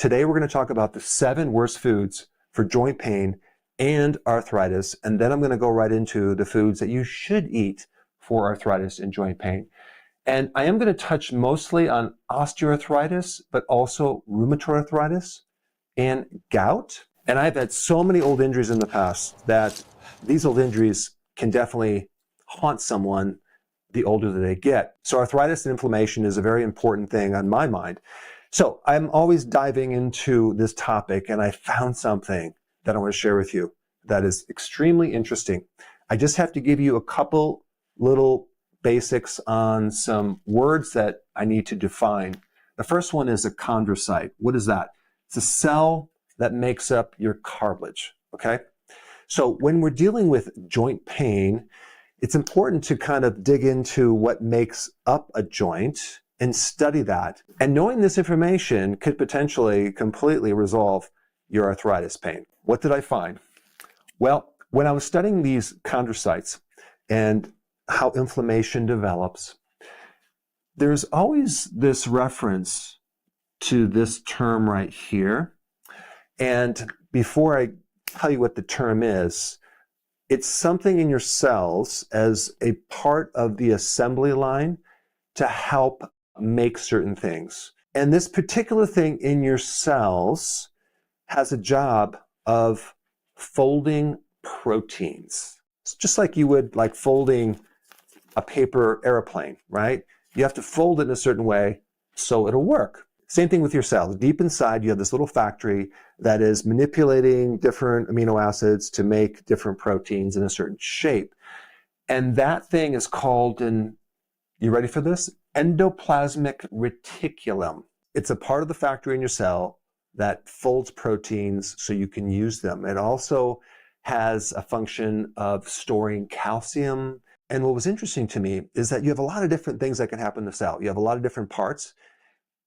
Today we're going to talk about the 7 worst foods for joint pain and arthritis, and then I'm going to go right into the foods that you should eat for arthritis and joint pain. And I am going to touch mostly on osteoarthritis, but also rheumatoid arthritis and gout. And I've had so many old injuries in the past that these old injuries can definitely haunt someone the older that they get. So arthritis and inflammation is a very important thing on my mind. So I'm always diving into this topic, and I found something that I want to share with you that is extremely interesting. I just have to give you a couple little basics on some words that I need to define. The first one is a chondrocyte. What is that? It's a cell that makes up your cartilage, okay? So when we're dealing with joint pain, it's important to kind of dig into what makes up a joint and study that. And knowing this information could potentially completely resolve your arthritis pain. What did I find? Well, when I was studying these chondrocytes and how inflammation develops, there's always this reference to this term right here. And before I tell you what the term is, it's something in your cells as a part of the assembly line to help make certain things. And this particular thing in your cells has a job of folding proteins. It's just like you would like folding a paper airplane, right? You have to fold it in a certain way so it'll work. Same thing with your cells. Deep inside, you have this little factory that is manipulating different amino acids to make different proteins in a certain shape. And that thing is called you ready for this? Endoplasmic reticulum. It's a part of the factory in your cell that folds proteins so you can use them. It also has a function of storing calcium. And what was interesting to me is that you have a lot of different things that can happen in the cell. You have a lot of different parts,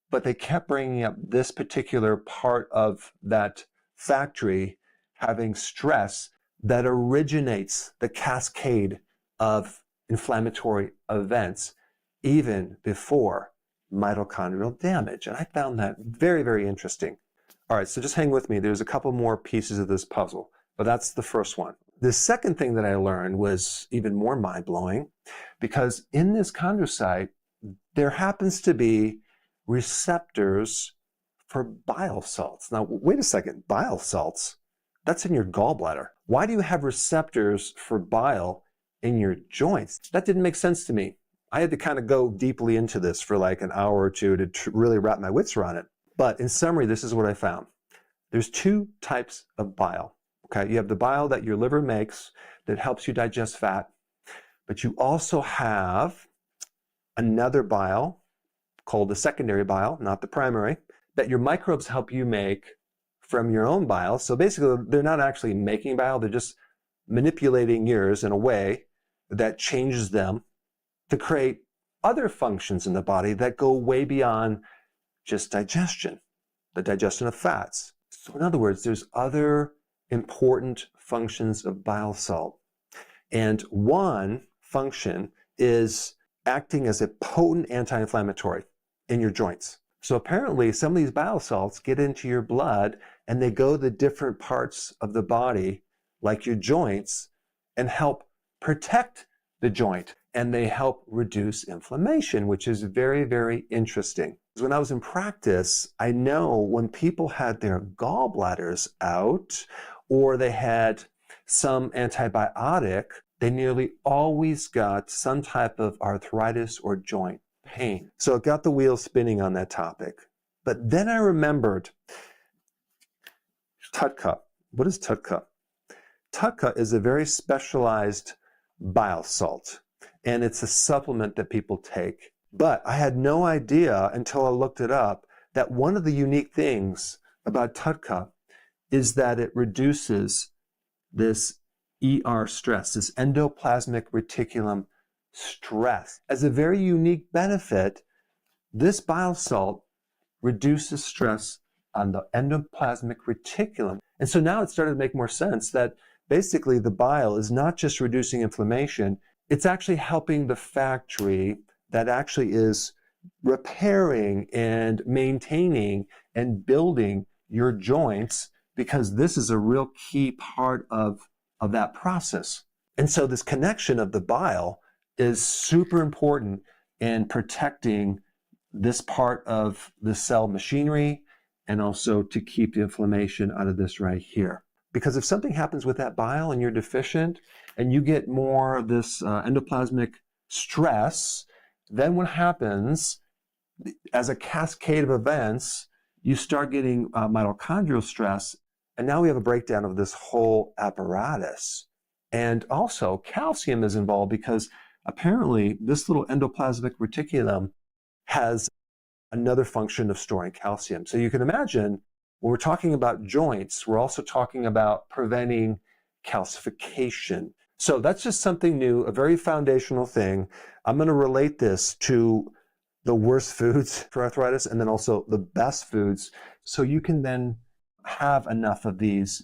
but they kept bringing up this particular part of that factory having stress that originates the cascade of inflammatory events even before mitochondrial damage. And I found that very, very interesting. All right, so just hang with me. There's a couple more pieces of this puzzle, but that's the first one. The second thing that I learned was even more mind-blowing, because in this chondrocyte, there happens to be receptors for bile salts. Now, wait a second, bile salts? That's in your gallbladder. Why do you have receptors for bile in your joints? That didn't make sense to me. I had to kind of go deeply into this for like an hour or two to really wrap my wits around it. But in summary, this is what I found. There's 2 types of bile. Okay, you have the bile that your liver makes that helps you digest fat, but you also have another bile called the secondary bile, not the primary, that your microbes help you make from your own bile. So basically, they're not actually making bile, they're just manipulating yours in a way that changes them to create other functions in the body that go way beyond just digestion, the digestion of fats. So in other words, there's other important functions of bile salt. And one function is acting as a potent anti-inflammatory in your joints. So apparently some of these bile salts get into your blood and they go to different parts of the body, like your joints, and help protect the joint. And they help reduce inflammation, which is very, very interesting. When I was in practice, I know when people had their gallbladders out or they had some antibiotic, they nearly always got some type of arthritis or joint pain. So it got the wheels spinning on that topic. But then I remembered TUDCA. What is TUDCA? TUDCA is a very specialized bile salt, and it's a supplement that people take. But I had no idea until I looked it up that one of the unique things about TUDCA is that it reduces this ER stress, this endoplasmic reticulum stress. As a very unique benefit, this bile salt reduces stress on the endoplasmic reticulum. And so now it started to make more sense that basically the bile is not just reducing inflammation, it's actually helping the factory that actually is repairing and maintaining and building your joints, because this is a real key part of that process. And so this connection of the bile is super important in protecting this part of the cell machinery, and also to keep the inflammation out of this right here. Because if something happens with that bile and you're deficient and you get more of this endoplasmic stress, then what happens as a cascade of events, you start getting mitochondrial stress, and now we have a breakdown of this whole apparatus. And also calcium is involved because apparently this little endoplasmic reticulum has another function of storing calcium. So you can imagine when we're talking about joints, we're also talking about preventing calcification. So that's just something new, a very foundational thing. I'm going to relate this to the worst foods for arthritis and then also the best foods, so you can then have enough of these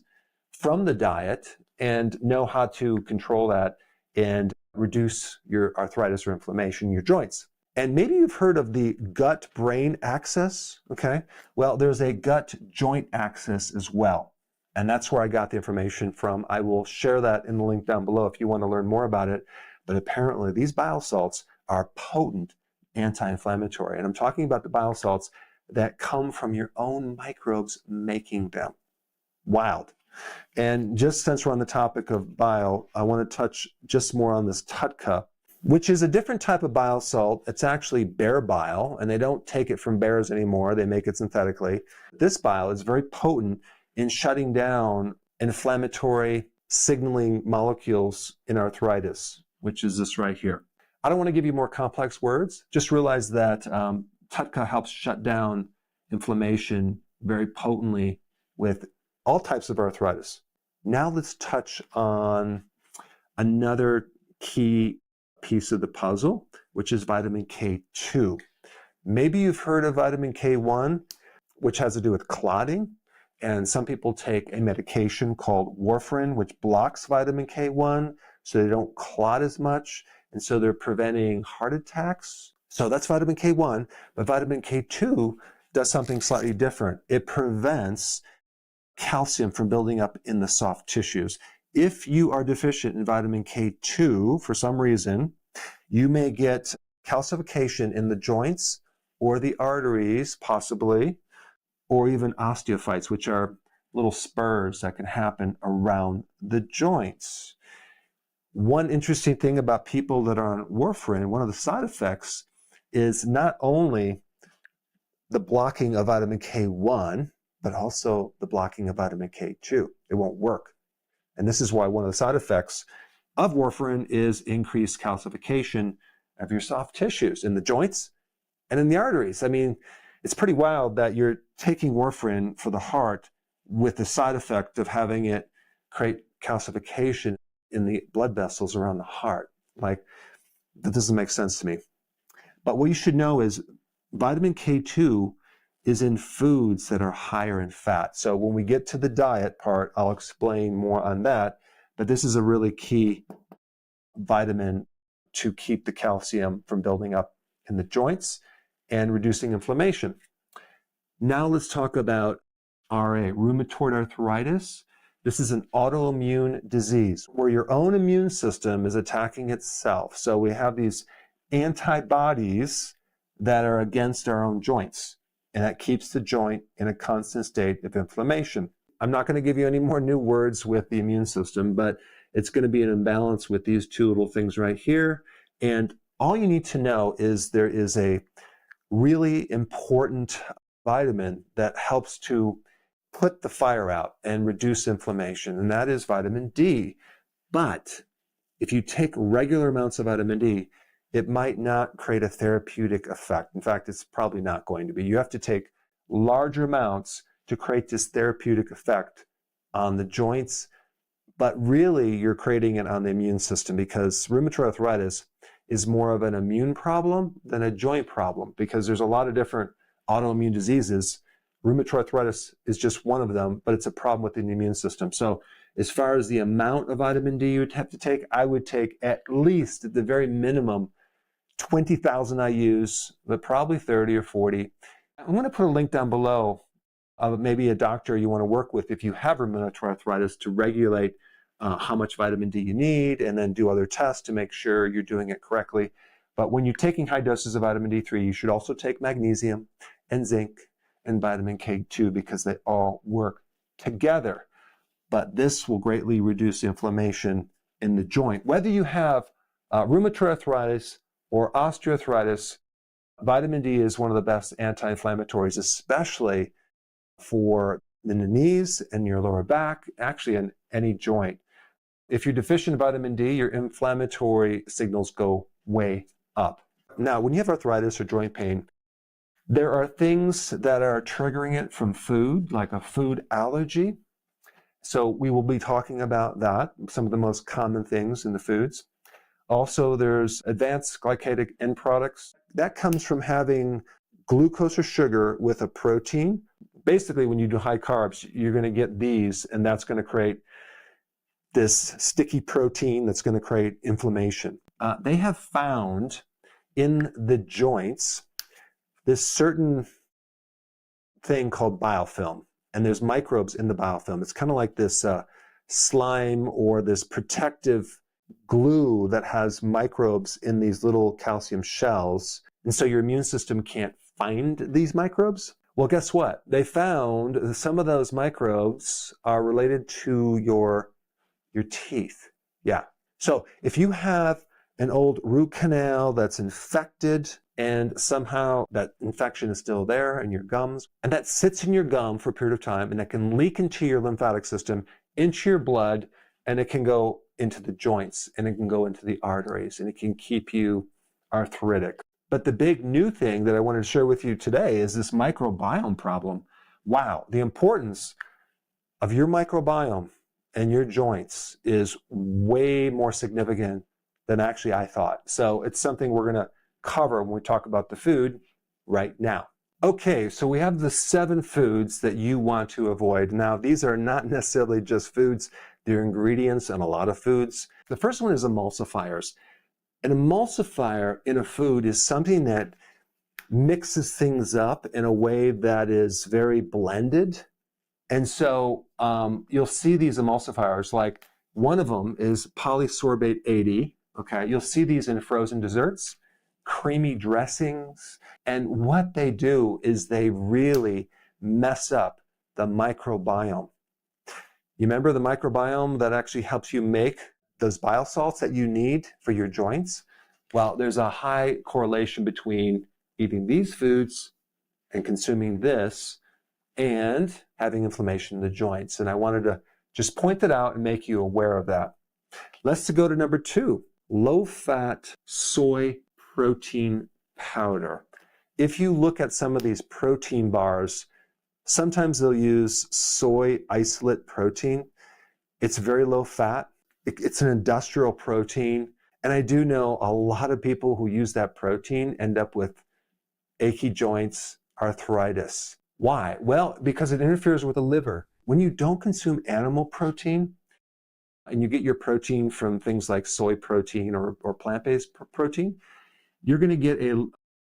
from the diet and know how to control that and reduce your arthritis or inflammation in your joints. And maybe you've heard of the gut-brain axis, okay? Well, there's a gut-joint axis as well. And that's where I got the information from. I will share that in the link down below if you want to learn more about it. But apparently these bile salts are potent anti-inflammatory. And I'm talking about the bile salts that come from your own microbes making them. Wild. And just since we're on the topic of bile, I want to touch just more on this TUDCA, which is a different type of bile salt. It's actually bear bile, and they don't take it from bears anymore. They make it synthetically. This bile is very potent in shutting down inflammatory signaling molecules in arthritis, which is this right here. I don't want to give you more complex words. Just realize that TUDCA helps shut down inflammation very potently with all types of arthritis. Now let's touch on another key piece of the puzzle, which is vitamin K2. Maybe you've heard of vitamin K1, which has to do with clotting. And some people take a medication called warfarin, which blocks vitamin K1 so they don't clot as much. And so they're preventing heart attacks. So that's vitamin K1, but vitamin K2 does something slightly different. It prevents calcium from building up in the soft tissues. If you are deficient in vitamin K2 for some reason, you may get calcification in the joints or the arteries, possibly, or even osteophytes, which are little spurs that can happen around the joints. One interesting thing about people that are on warfarin, one of the side effects is not only the blocking of vitamin K1, but also the blocking of vitamin K2. It won't work. And this is why one of the side effects of warfarin is increased calcification of your soft tissues in the joints and in the arteries. I mean, it's pretty wild that you're taking warfarin for the heart with the side effect of having it create calcification in the blood vessels around the heart. Like, that doesn't make sense to me. But what you should know is vitamin K2 is in foods that are higher in fat. So when we get to the diet part, I'll explain more on that. But this is a really key vitamin to keep the calcium from building up in the joints and reducing inflammation. Now let's talk about RA, rheumatoid arthritis. This is an autoimmune disease where your own immune system is attacking itself. So we have these antibodies that are against our own joints, and that keeps the joint in a constant state of inflammation. I'm not going to give you any more new words with the immune system, but it's going to be an imbalance with these two little things right here. And all you need to know is there is a really important vitamin that helps to put the fire out and reduce inflammation, and that is vitamin D. But if you take regular amounts of vitamin D, it might not create a therapeutic effect. In fact, it's probably not going to be. You have to take larger amounts to create this therapeutic effect on the joints, but really you're creating it on the immune system, because rheumatoid arthritis is more of an immune problem than a joint problem, because there's a lot of different autoimmune diseases. Rheumatoid arthritis is just one of them, but it's a problem with the immune system. So as far as the amount of vitamin D you would have to take, I would take at least, at the very minimum, 20,000 IUs, but probably 30 or 40. I'm going to put a link down below maybe a doctor you want to work with if you have rheumatoid arthritis to regulate how much vitamin D you need, and then do other tests to make sure you're doing it correctly. But when you're taking high doses of vitamin D3, you should also take magnesium and zinc and vitamin K2 because they all work together. But this will greatly reduce the inflammation in the joint. Whether you have rheumatoid arthritis or osteoarthritis, vitamin D is one of the best anti-inflammatories, especially for the knees and your lower back, actually in any joint. If you're deficient in vitamin D, your inflammatory signals go way up. Now, when you have arthritis or joint pain, there are things that are triggering it from food, like a food allergy. So we will be talking about that, some of the most common things in the foods. Also, there's advanced glycated end products. That comes from having glucose or sugar with a protein. Basically, when you do high carbs, you're going to get these, and that's going to create this sticky protein that's going to create inflammation. They have found in the joints this certain thing called biofilm, and there's microbes in the biofilm. It's kind of like this slime or this protective glue that has microbes in these little calcium shells, and so your immune system can't find these microbes. Well, guess what? They found that some of those microbes are related to your teeth. Yeah. So if you have an old root canal that's infected and somehow that infection is still there in your gums, and that sits in your gum for a period of time, and that can leak into your lymphatic system, into your blood, and it can go into the joints, and it can go into the arteries, and it can keep you arthritic. But the big new thing that I wanted to share with you today is this microbiome problem. Wow, the importance of your microbiome and your joints is way more significant than actually I thought. So it's something we're going to cover when we talk about the food right now. Okay, so we have the 7 foods that you want to avoid. Now, these are not necessarily just foods, they're ingredients in a lot of foods. The first one is emulsifiers. An emulsifier in a food is something that mixes things up in a way that is very blended. And so you'll see these emulsifiers, like one of them is polysorbate 80. Okay, you'll see these in frozen desserts, creamy dressings, and what they do is they really mess up the microbiome. You remember the microbiome that actually helps you make those bile salts that you need for your joints? Well, there's a high correlation between eating these foods and consuming this and having inflammation in the joints. And I wanted to just point that out and make you aware of that. Let's go to number 2, low-fat soy protein powder. If you look at some of these protein bars, sometimes they'll use soy isolate protein. It's very low fat. It's an industrial protein. And I do know a lot of people who use that protein end up with achy joints, arthritis. Why? Well, because it interferes with the liver. When you don't consume animal protein, and you get your protein from things like soy protein or plant-based protein, you're going to get a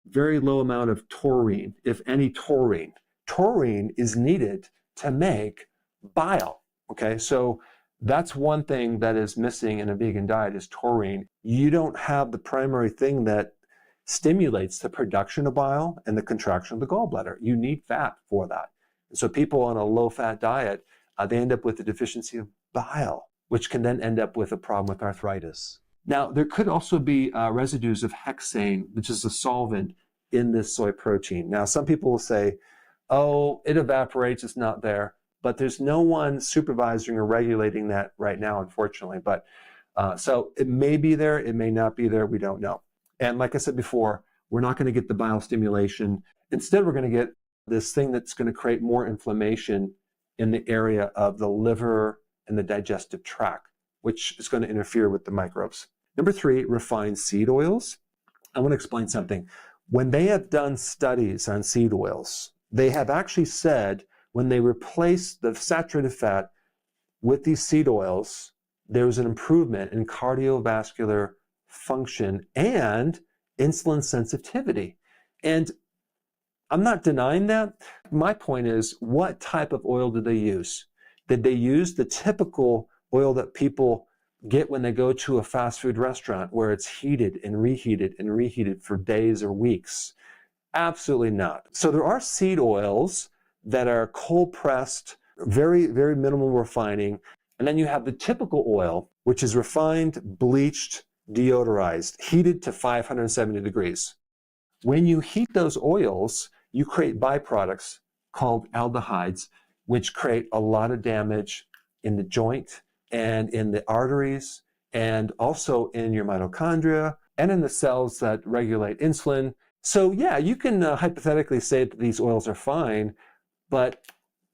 very low amount of taurine, if any taurine. Taurine is needed to make bile. Okay, so that's one thing that is missing in a vegan diet is taurine. You don't have the primary thing that stimulates the production of bile and the contraction of the gallbladder. You need fat for that. And so people on a low-fat diet, they end up with a deficiency of bile, which can then end up with a problem with arthritis. Now, there could also be residues of hexane, which is a solvent in this soy protein. Now, some people will say, oh, it evaporates, it's not there. But there's no one supervising or regulating that right now, unfortunately. But so it may be there, it may not be there, we don't know. And like I said before, we're not going to get the bile stimulation. Instead, we're going to get this thing that's going to create more inflammation in the area of the liver and the digestive tract, which is going to interfere with the microbes. Number 3, refined seed oils. I want to explain something. When they have done studies on seed oils, they have actually said when they replace the saturated fat with these seed oils, there's an improvement in cardiovascular function and insulin sensitivity. And I'm not denying that. My point is, what type of oil did they use? Did they use the typical oil that people get when they go to a fast food restaurant where it's heated and reheated for days or weeks? Absolutely not. So there are seed oils that are cold pressed, very, very minimal refining. And then you have the typical oil, which is refined, bleached, deodorized, heated to 570 degrees. When you heat those oils, you create byproducts called aldehydes, which create a lot of damage in the joint and in the arteries and also in your mitochondria and in the cells that regulate insulin. So yeah, you can hypothetically say that these oils are fine, but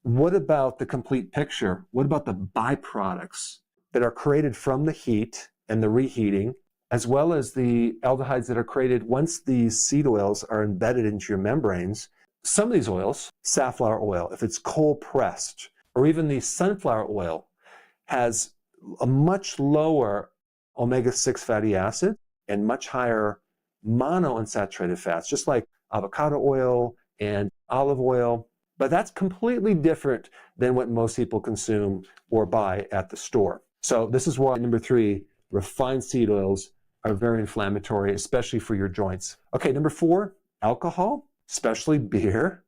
what about the complete picture? What about the byproducts that are created from the heat and the reheating, as well as the aldehydes that are created once these seed oils are embedded into your membranes? Some of these oils, safflower oil, if it's cold pressed, or even the sunflower oil, has a much lower omega-6 fatty acid and much higher monounsaturated fats, just like avocado oil and olive oil. But that's completely different than what most people consume or buy at the store. So this is why, number 3, refined seed oils are very inflammatory, especially for your joints. Okay, number 4, alcohol, especially beer.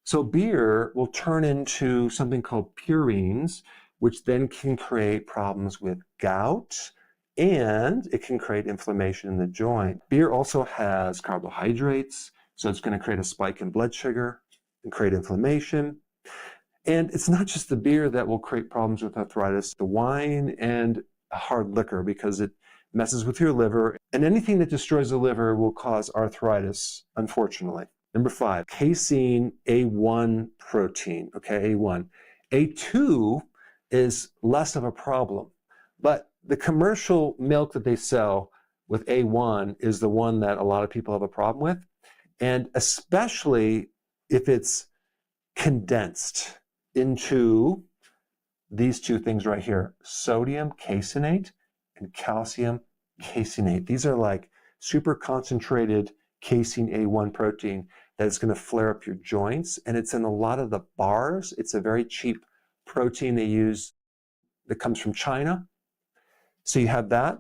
So beer will turn into something called purines, which then can create problems with gout, and it can create inflammation in the joint. Beer also has carbohydrates, so it's going to create a spike in blood sugar and create inflammation. And it's not just the beer that will create problems with arthritis, the wine and hard liquor, because it messes with your liver, and anything that destroys the liver will cause arthritis, unfortunately. Number 5, casein A1 protein, okay, A1. A2 is less of a problem, but the commercial milk that they sell with A1 is the one that a lot of people have a problem with, and especially if it's condensed into these two things right here, sodium caseinate and calcium caseinate. These are like super concentrated casein A1 protein that is going to flare up your joints, and it's in a lot of the bars. It's a very cheap protein they use that comes from China. So you have that.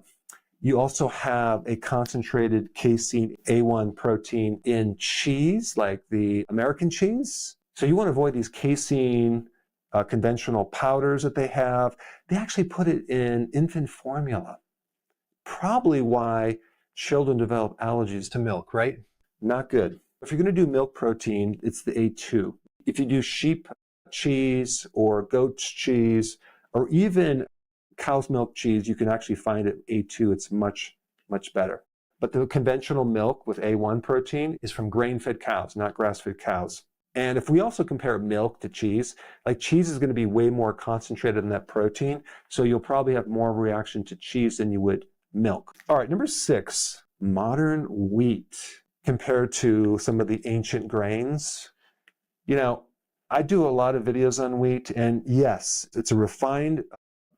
You also have a concentrated casein A1 protein in cheese, like the American cheese. So you want to avoid these casein conventional powders that they have. They actually put it in infant formula. Probably why children develop allergies to milk, right? Not good. If you're going to do milk protein, it's the A2. If you do sheep cheese or goat's cheese or even cow's milk cheese, you can actually find it A2. It's much, much better. But the conventional milk with A1 protein is from grain-fed cows, not grass-fed cows. And if we also compare milk to cheese, like cheese is going to be way more concentrated in that protein, so you'll probably have more of a reaction to cheese than you would milk. All right, number 6, modern wheat compared to some of the ancient grains. You know, I do a lot of videos on wheat, and yes, it's a refined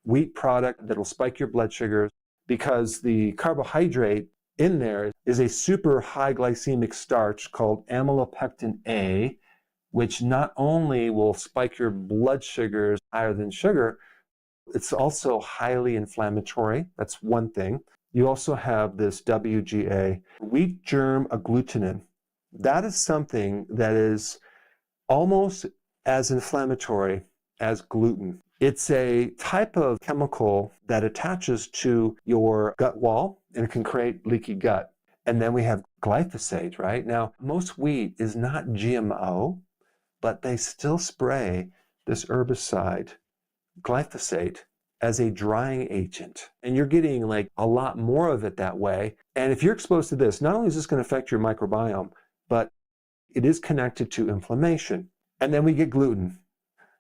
wheat product that'll spike your blood sugars because the carbohydrate in there is a super high glycemic starch called amylopectin A, which not only will spike your blood sugars higher than sugar, it's also highly inflammatory. That's one thing. You also have this WGA, wheat germ agglutinin. That is something that is almost as inflammatory as gluten. It's a type of chemical that attaches to your gut wall and it can create leaky gut. And then we have glyphosate, right? Now, most wheat is not GMO, but they still spray this herbicide, glyphosate, as a drying agent. And you're getting like a lot more of it that way. And if you're exposed to this, not only is this going to affect your microbiome, but it is connected to inflammation. And then we get gluten.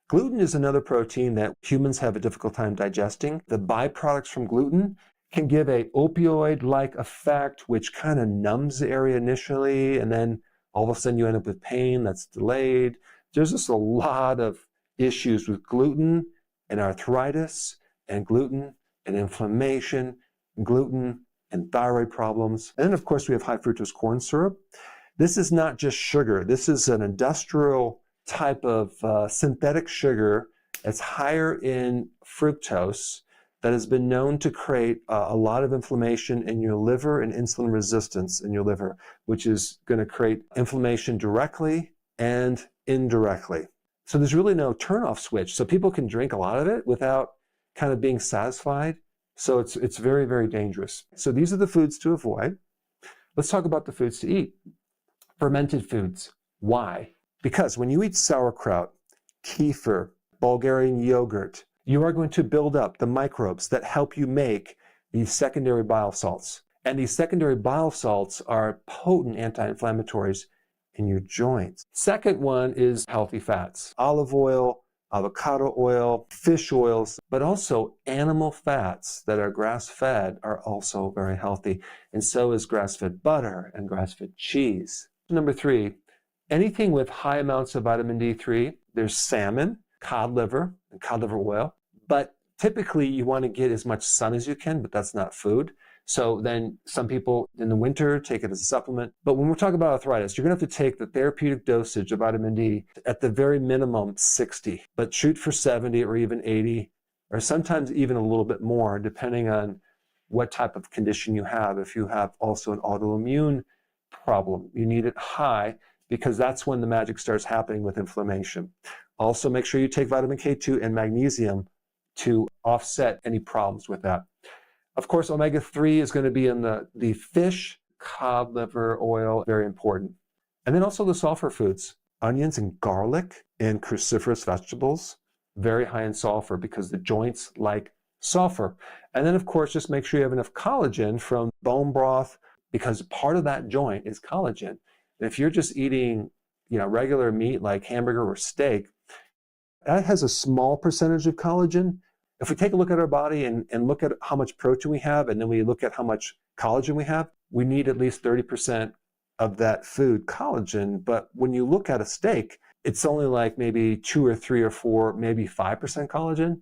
Gluten is another protein that humans have a difficult time digesting. The byproducts from gluten can give a opioid-like effect, which kind of numbs the area initially, and then all of a sudden you end up with pain that's delayed. There's just a lot of issues with gluten and arthritis and gluten and inflammation, gluten and thyroid problems. And then of course we have high fructose corn syrup. This is not just sugar. This is an industrial type of synthetic sugar that's higher in fructose that has been known to create a lot of inflammation in your liver and insulin resistance in your liver, which is going to create inflammation directly and indirectly. So there's really no turn-off switch. So people can drink a lot of it without kind of being satisfied. So it's very, very dangerous. So these are the foods to avoid. Let's talk about the foods to eat. Fermented foods. Why? Because when you eat sauerkraut, kefir, Bulgarian yogurt, you are going to build up the microbes that help you make these secondary bile salts. And these secondary bile salts are potent anti-inflammatories in your joints. Second one is healthy fats. Olive oil, avocado oil, fish oils, but also animal fats that are grass-fed are also very healthy. And so is grass-fed butter and grass-fed cheese. Number 3, anything with high amounts of vitamin D3, there's salmon, cod liver, and cod liver oil. But typically you want to get as much sun as you can, but that's not food. So then some people in the winter take it as a supplement. But when we're talking about arthritis, you're going to have to take the therapeutic dosage of vitamin D at the very minimum 60, but shoot for 70 or even 80, or sometimes even a little bit more, depending on what type of condition you have. If you have also an autoimmune problem, you need it high because that's when the magic starts happening with inflammation. Also, make sure you take vitamin K2 and magnesium to offset any problems with that. Of course, omega-3 is going to be in the fish, cod liver oil, very important. And then also the sulfur foods, onions and garlic and cruciferous vegetables, very high in sulfur because the joints like sulfur. And then, of course, just make sure you have enough collagen from bone broth because part of that joint is collagen. And if you're just eating, regular meat like hamburger or steak, that has a small percentage of collagen. If we take a look at our body and look at how much protein we have, and then we look at how much collagen we have, we need at least 30% of that food collagen. But when you look at a steak, it's only like maybe 2 or 3 or 4, maybe 5% collagen,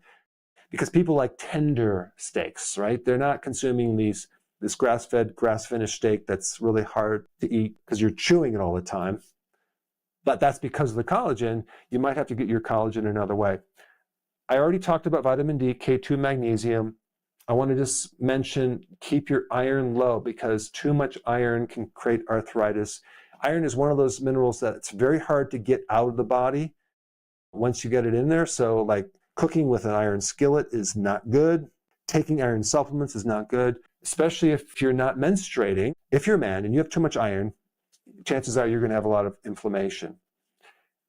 because people like tender steaks, right? They're not consuming this grass-fed, grass-finished steak that's really hard to eat because you're chewing it all the time. But that's because of the collagen. You might have to get your collagen another way. I already talked about vitamin D, K2, magnesium. I want to just mention, keep your iron low because too much iron can create arthritis. Iron is one of those minerals that it's very hard to get out of the body once you get it in there. So like cooking with an iron skillet is not good. Taking iron supplements is not good, especially if you're not menstruating. If you're a man and you have too much iron, chances are you're going to have a lot of inflammation.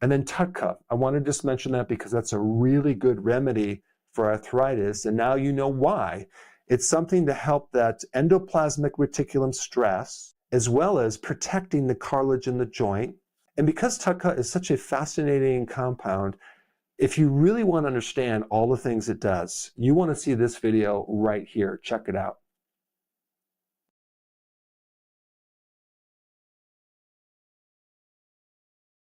And then TUDCA, I want to just mention that because that's a really good remedy for arthritis. And now you know why. It's something to help that endoplasmic reticulum stress, as well as protecting the cartilage in the joint. And because TUDCA is such a fascinating compound, if you really want to understand all the things it does, you want to see this video right here. Check it out.